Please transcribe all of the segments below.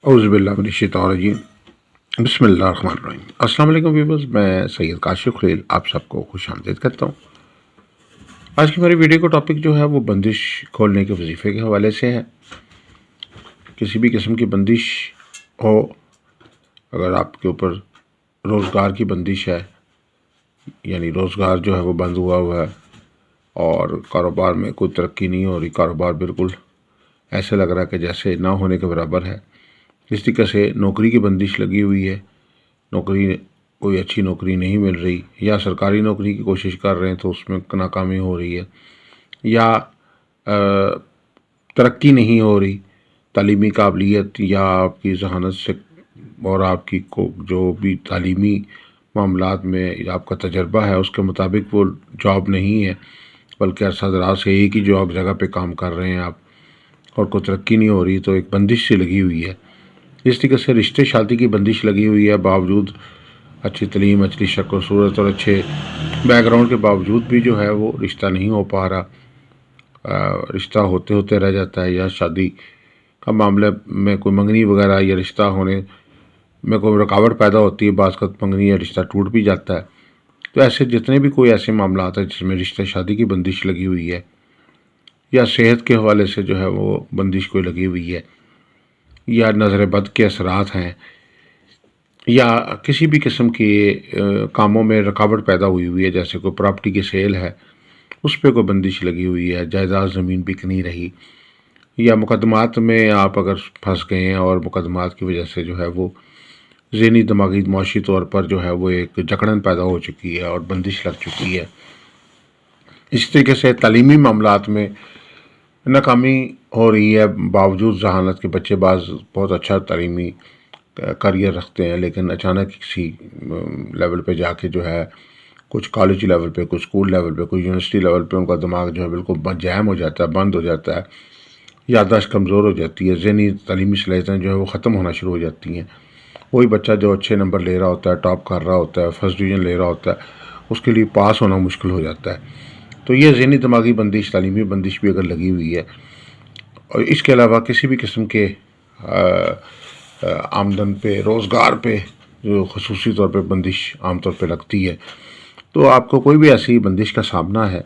اعوذ باللہ من الشیطان الرجیم بسم اللہ الرحمن الرحیم۔ السلام علیکم ویورز، میں سید کاشف خلیل آپ سب کو خوش آمدید کرتا ہوں۔ آج کی ہماری ویڈیو کا ٹاپک جو ہے وہ بندش کھولنے کے وظیفے کے حوالے سے ہے۔ کسی بھی قسم کی بندش ہو، اگر آپ کے اوپر روزگار کی بندش ہے، یعنی روزگار جو ہے وہ بند ہوا ہے اور کاروبار میں کوئی ترقی نہیں ہو رہی، کاروبار بالکل ایسے لگ رہا ہے کہ جیسے نہ ہونے کے برابر ہے، اس طریقے سے نوکری کی بندش لگی ہوئی ہے، کوئی اچھی نوکری نہیں مل رہی، یا سرکاری نوکری کی کوشش کر رہے ہیں تو اس میں ناکامی ہو رہی ہے، یا ترقی نہیں ہو رہی، تعلیمی قابلیت یا آپ کی ذہانت سے اور آپ کی جو بھی تعلیمی معاملات میں آپ کا تجربہ ہے اس کے مطابق وہ جاب نہیں ہے، بلکہ عرصہ دراز سے ایک ہی جگہ پہ کام کر رہے ہیں آپ اور کوئی ترقی نہیں ہو رہی، تو ایک بندش سی لگی ہوئی ہے۔ اس طریقے سے رشتے شادی کی بندش لگی ہوئی ہے، باوجود اچھی تعلیم، اچھی شکل و صورت اور اچھے بیک گراؤنڈ کے باوجود بھی جو ہے وہ رشتہ نہیں ہو پا رہا، رشتہ ہوتے ہوتے رہ جاتا ہے، یا شادی کا معاملے میں کوئی منگنی وغیرہ یا رشتہ ہونے میں کوئی رکاوٹ پیدا ہوتی ہے، بعض کا منگنی یا رشتہ ٹوٹ بھی جاتا ہے۔ تو ایسے جتنے بھی کوئی ایسے معاملات ہیں جس میں رشتہ شادی کی بندش لگی ہوئی ہے، یا صحت کے حوالے سے جو ہے وہ بندش کوئی لگی ہوئی ہے، یا نظر بد کے اثرات ہیں، یا کسی بھی قسم کے کاموں میں رکاوٹ پیدا ہوئی ہے، جیسے کوئی پراپرٹی کی سیل ہے اس پہ کوئی بندش لگی ہوئی ہے، جائیداد زمین بک نہیں رہی، یا مقدمات میں آپ اگر پھنس گئے ہیں اور مقدمات کی وجہ سے جو ہے وہ ذہنی دماغی معاشی طور پر جو ہے وہ ایک جکڑن پیدا ہو چکی ہے اور بندش لگ چکی ہے۔ اس طریقے سے تعلیمی معاملات میں ناکامی ہو رہی ہے، باوجود ذہانت کے بچے بعض بہت اچھا تعلیمی کریئر رکھتے ہیں، لیکن اچانک کسی لیول پہ جا کے جو ہے کچھ کالج لیول پہ، کچھ اسکول لیول پہ، کچھ یونیورسٹی لیول پہ ان کا دماغ جو ہے بالکل جیم ہو جاتا ہے، بند ہو جاتا ہے، یادداشت کمزور ہو جاتی ہے، ذہنی تعلیمی صلاحیتیں جو ہے وہ ختم ہونا شروع ہو جاتی ہیں۔ وہی بچہ جو اچھے نمبر لے رہا ہوتا ہے، ٹاپ کر رہا ہوتا ہے، فرسٹ ڈویژن لے رہا ہوتا ہے، اس کے لیے پاس ہونا مشکل ہو جاتا ہے۔ تو یہ ذہنی دماغی بندش، تعلیمی بندش بھی اگر لگی ہوئی ہے، اور اس کے علاوہ کسی بھی قسم کے آمدن پہ، روزگار پہ جو خصوصی طور پہ بندش عام طور پہ لگتی ہے، تو آپ کو کوئی بھی ایسی بندش کا سامنا ہے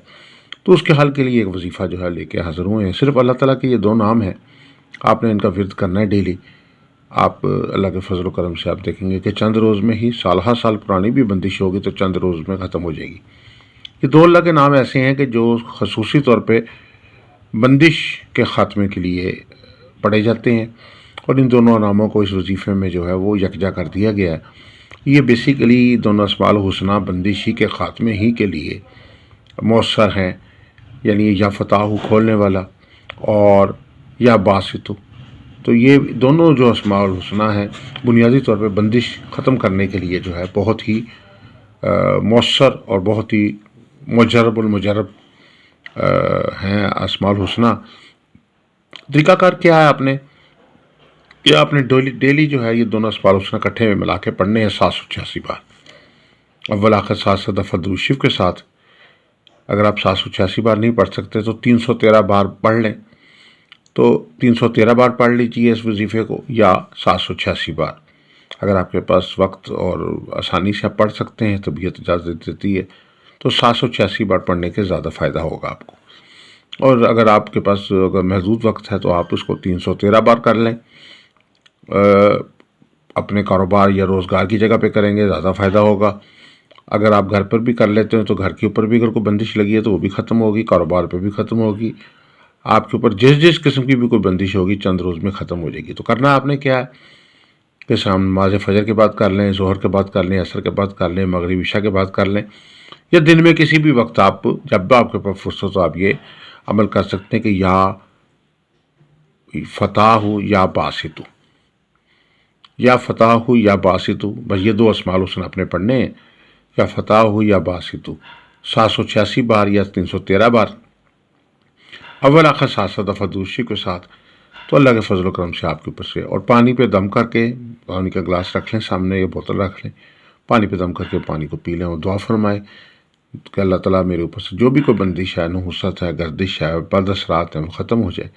تو اس کے حل کے لیے ایک وظیفہ جو ہے لے کے حاضر ہوئے ہیں۔ صرف اللہ تعالیٰ کے یہ دو نام ہیں، آپ نے ان کا ورد کرنا ہے ڈیلی۔ آپ اللہ کے فضل و کرم سے آپ دیکھیں گے کہ چند روز میں ہی سالہ سال پرانی بھی بندش ہوگی تو چند روز میں ختم ہو جائے گی۔ یہ دو اللہ کے نام ایسے ہیں کہ جو خصوصی طور پہ بندش کے خاتمے کے لیے پڑھے جاتے ہیں، اور ان دونوں ناموں کو اس وظیفے میں جو ہے وہ یکجا کر دیا گیا ہے۔ یہ بیسیکلی دونوں اسماء الحسنی بندشی کے خاتمے ہی کے لیے مؤثر ہیں، یعنی یا فتح کھولنے والا اور یا باسط۔ تو یہ دونوں جو اسماء الحسنی ہیں بنیادی طور پہ بندش ختم کرنے کے لیے جو ہے بہت ہی مؤثر اور بہت ہی مجرب المجرب ہیں اسماء الحسنی۔ طریقہ کار کیا ہے؟ آپ نے ڈیلی جو ہے یہ دونوں اسماء الحسنی کٹھے میں ملا کے پڑھنے ہیں 786 بار، اول آخر 7 دفعہ درود شریف کے ساتھ۔ اگر آپ 786 بار نہیں پڑھ سکتے تو 313 بار پڑھ لیں، تو 313 بار پڑھ لیجیے اس وظیفے کو، یا 786 بار۔ اگر آپ کے پاس وقت اور آسانی سے آپ پڑھ سکتے ہیں، طبیعت اجازت دیتی ہے، تو 786 بار پڑھنے کے زیادہ فائدہ ہوگا آپ کو۔ اور اگر آپ کے پاس محدود وقت ہے تو آپ اس کو 313 بار کر لیں، اپنے کاروبار یا روزگار کی جگہ پہ کریں گے زیادہ فائدہ ہوگا۔ اگر آپ گھر پر بھی کر لیتے ہیں تو گھر کے اوپر بھی اگر کوئی بندش لگی ہے تو وہ بھی ختم ہوگی، کاروبار پہ بھی ختم ہوگی، آپ کے اوپر جس قسم کی بھی کوئی بندش ہوگی چند روز میں ختم ہو جائے گی۔ تو کرنا آپ نے کیا ہے کہ شام نماز فجر کے بعد کر لیں، ظہر کے بعد کر لیں، عصر کے بعد کر لیں، مغرب عشاء کے بعد کر لیں، یا دن میں کسی بھی وقت آپ جب آپ کے پاس فرصت ہو آپ یہ عمل کر سکتے ہیں کہ یا فتح ہو یا باسط، یا فتح ہو یا باسط، بس یہ دو اسماء الحسنی اپنے پڑھنے ہیں، یا فتح ہو یا باسط، 786 بار یا 313 بار، اول آخر 7 دفعہ درود شریف کے ساتھ۔ تو اللہ کے فضل و کرم سے آپ کے اوپر سے، اور پانی پہ دم کر کے، پانی کا گلاس رکھ لیں سامنے یا بوتل رکھ لیں، پانی پہ دم کر کے پانی کو پی لیں اور دعا فرمائیں کہ اللہ تعالیٰ میرے اوپر سے جو بھی کوئی بندش ہے، نحوست ہے، گردش ہے، بد اثرات ہیں، وہ ختم ہو جائے۔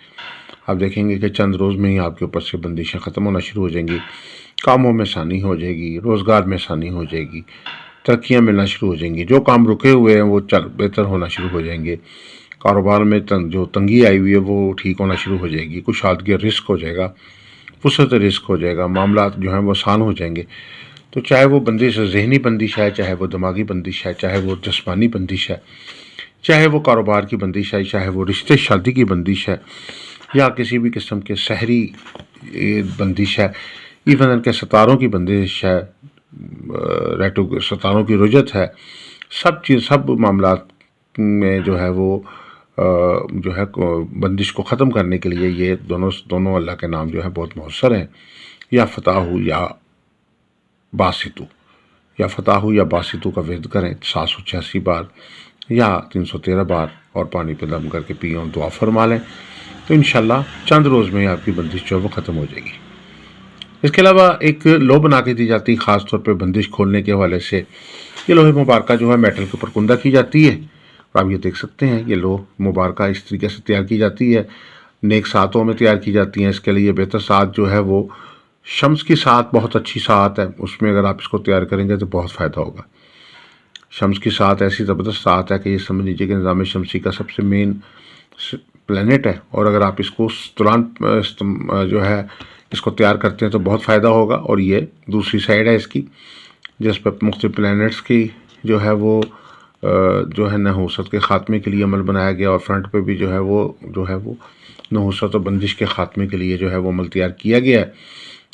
آپ دیکھیں گے کہ چند روز میں ہی آپ کے اوپر سے بندشیں ختم ہونا شروع ہو جائیں گی، کاموں میں آسانی ہو جائے گی، روزگار میں آسانی ہو جائے گی، ترقیاں ملنا شروع ہو جائیں گی، جو کام رکے ہوئے ہیں وہ بہتر ہونا شروع ہو جائیں گے، کاروبار میں جو تنگی آئی ہوئی ہے وہ ٹھیک ہونا شروع ہو جائے گی، کشادگی رزق ہو جائے گا، وسعت رزق ہو جائے گا، معاملات جو ہیں وہ آسان ہو جائیں گے۔ تو چاہے وہ بندش ذہنی بندش ہے، چاہے وہ دماغی بندش ہے، چاہے وہ جسمانی بندش ہے، چاہے وہ کاروبار کی بندش ہے، چاہے وہ رشتے شادی کی بندش ہے، یا کسی بھی قسم کے سحری بندش ہے، ایون ان کے ستاروں کی بندش ہے، ستاروں کی رجت ہے، سب معاملات میں جو ہے وہ جو ہے بندش کو ختم کرنے کے لیے یہ دونوں اللہ کے نام جو ہے بہت مؤثر ہیں، یا فتح یا باسطو، یا فتح یا باسطو کا ورد کریں 786 بار یا 313 بار، اور پانی پہ دم کر کے پئیں اور دعا فرما لیں، تو انشاءاللہ چند روز میں آپ کی بندش جو ہے وہ ختم ہو جائے گی۔ اس کے علاوہ ایک لو بنا کے دی جاتی ہے خاص طور پہ بندش کھولنے کے حوالے سے۔ یہ لوہے مبارکہ جو ہے میٹل کے اوپر کندہ کی جاتی ہے، اور آپ یہ دیکھ سکتے ہیں یہ لوہ مبارکہ اس طریقے سے تیار کی جاتی ہے، نیک ساعتوں میں تیار کی جاتی ہیں۔ اس کے لیے بہتر ساعت جو ہے وہ شمس کی ساعت بہت اچھی ساعت ہے، اس میں اگر آپ اس کو تیار کریں گے تو بہت فائدہ ہوگا۔ شمس کی ساعت ایسی زبردست ساعت ہے کہ یہ سمجھ لیجیے کہ نظام شمسی کا سب سے مین پلانٹ ہے، اور اگر آپ اس کو اس دوران جو ہے اس کو تیار کرتے ہیں تو بہت فائدہ ہوگا۔ اور یہ دوسری سائڈ ہے اس کی، جس پہ مختلف پلانٹس کی جو ہے وہ جو ہے نحوست کے خاتمے کے لیے عمل بنایا گیا، اور فرنٹ پہ بھی جو ہے وہ نحوست و بندش کے خاتمے کے لیے جو ہے وہ عمل تیار کیا گیا ہے،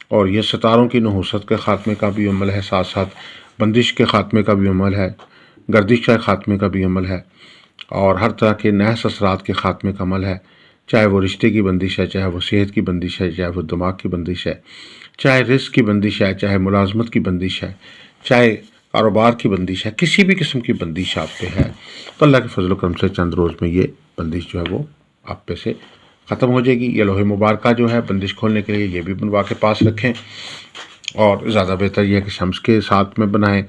اور یہ ستاروں کی نحوست کے خاتمے کا بھی عمل ہے، ساتھ ساتھ بندش کے خاتمے کا بھی عمل ہے، گردش کے خاتمے کا بھی عمل ہے، اور ہر طرح کے نحس اثرات کے خاتمے کا عمل ہے، چاہے وہ رشتے کی بندش ہے، چاہے وہ صحت کی بندش ہے، چاہے وہ دماغ کی بندش ہے، چاہے رزق کی بندش ہے، چاہے ملازمت کی بندش ہے، چاہے کاروبار کی بندش ہے، کسی بھی قسم کی بندش آپ پہ ہے تو اللہ کے فضل و کرم سے چند روز میں یہ بندش جو ہے وہ آپ پہ سے ختم ہو جائے گی۔ یہ لوہے مبارکہ جو ہے بندش کھولنے کے لیے یہ بھی بنوا کے پاس رکھیں، اور زیادہ بہتر یہ ہے کہ شمس کے ساتھ میں بنائیں۔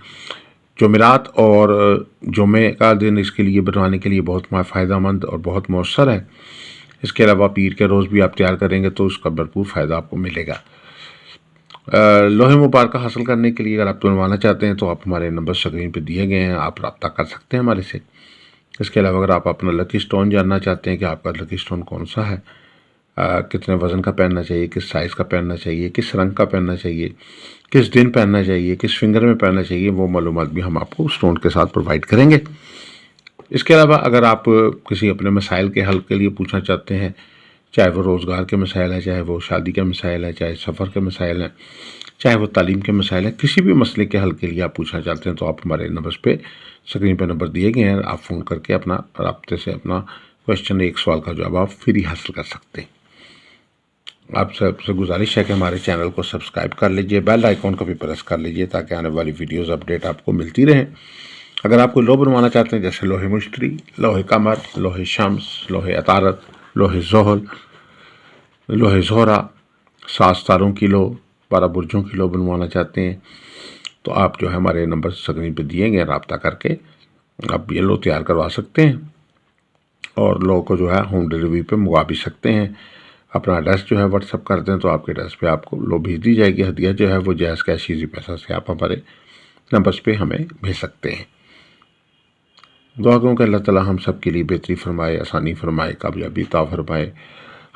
جمعرات اور جمعے کا دن اس کے لیے بنوانے کے لیے بہت فائدہ مند اور بہت مؤثر ہے۔ اس کے علاوہ پیر کے روز بھی آپ تیار کریں گے تو اس کا بھرپور فائدہ آپ کو ملے گا۔ لوہے مبارکہ حاصل کرنے کے لیے اگر آپ بنوانا چاہتے ہیں تو آپ ہمارے نمبر اسکرین پہ دیے گئے ہیں، آپ رابطہ کر سکتے ہیں ہمارے سے۔ اس کے علاوہ اگر آپ اپنا لکی سٹون جاننا چاہتے ہیں کہ آپ کا لکی سٹون کون سا ہے، کتنے وزن کا پہننا چاہیے، کس سائز کا پہننا چاہیے، کس رنگ کا پہننا چاہیے، کس دن پہننا چاہیے، کس فنگر میں پہننا چاہیے، وہ معلومات بھی ہم آپ کو سٹون کے ساتھ پرووائڈ کریں گے۔ اس کے علاوہ اگر آپ کسی اپنے مسائل کے حل کے لیے پوچھنا چاہتے ہیں، چاہے وہ روزگار کے مسائل ہیں، چاہے وہ شادی کے مسائل ہیں، چاہے سفر کے مسائل ہیں، چاہے وہ تعلیم کے مسائل ہیں، کسی بھی مسئلے کے حل کے لیے آپ پوچھنا چاہتے ہیں تو آپ ہمارے نمبرز پہ اسکرین پہ نمبر دیے گئے ہیں، آپ فون کر کے اپنا رابطے سے اپنا کویشچن ایک سوال کا جواب آپ فری حاصل کر سکتے ہیں۔ آپ سب سے گزارش ہے کہ ہمارے چینل کو سبسکرائب کر لیجئے، بیل آئیکن کو بھی پریس کر لیجئے تاکہ آنے والی ویڈیوز اپڈیٹ آپ کو ملتی رہیں۔ اگر آپ کو لوہ بنوانا چاہتے ہیں جیسے لوہے مشتری، لوہے قمر، لوہے شمس، لوہے عطارد، لوہے زحل، لوہے زہرہ، 7 ستاروں کی لوہ، 12 برجوں کی لوہ بنوانا چاہتے ہیں تو آپ جو ہے ہمارے نمبر اسکرین پہ دیے گئے رابطہ کر کے آپ یہ لوہ تیار کروا سکتے ہیں، اور لوہ کو جو ہے ہوم ڈلیوری پہ منگوا بھی سکتے ہیں۔ اپنا ایڈریس جو ہے واٹس اپ کر دیں تو آپ کے ایڈریس پہ آپ کو لوہ بھیج دی جائے گی۔ ہدیہ جو ہے وہ جائز کیش ایزی پیسہ سے آپ ہمارے نمبرز پہ ہمیں بھیج سکتے ہیں۔ دعا کروں کہ اللہ تعالیٰ ہم سب کے لیے بہتری فرمائے، آسانی فرمائے، کامیابی عطا فرمائے،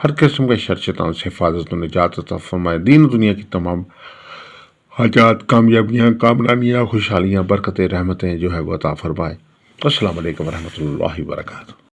ہر قسم کے شر شیطان سے حفاظت و نجات عطا فرمائے، دین و دنیا کی تمام حاجات، کامیابیاں، کامرانیاں، خوشحالیاں، برکتیں، رحمتیں جو ہے وہ عطا فرمائے۔ السلام علیکم ورحمۃ اللہ وبرکاتہ۔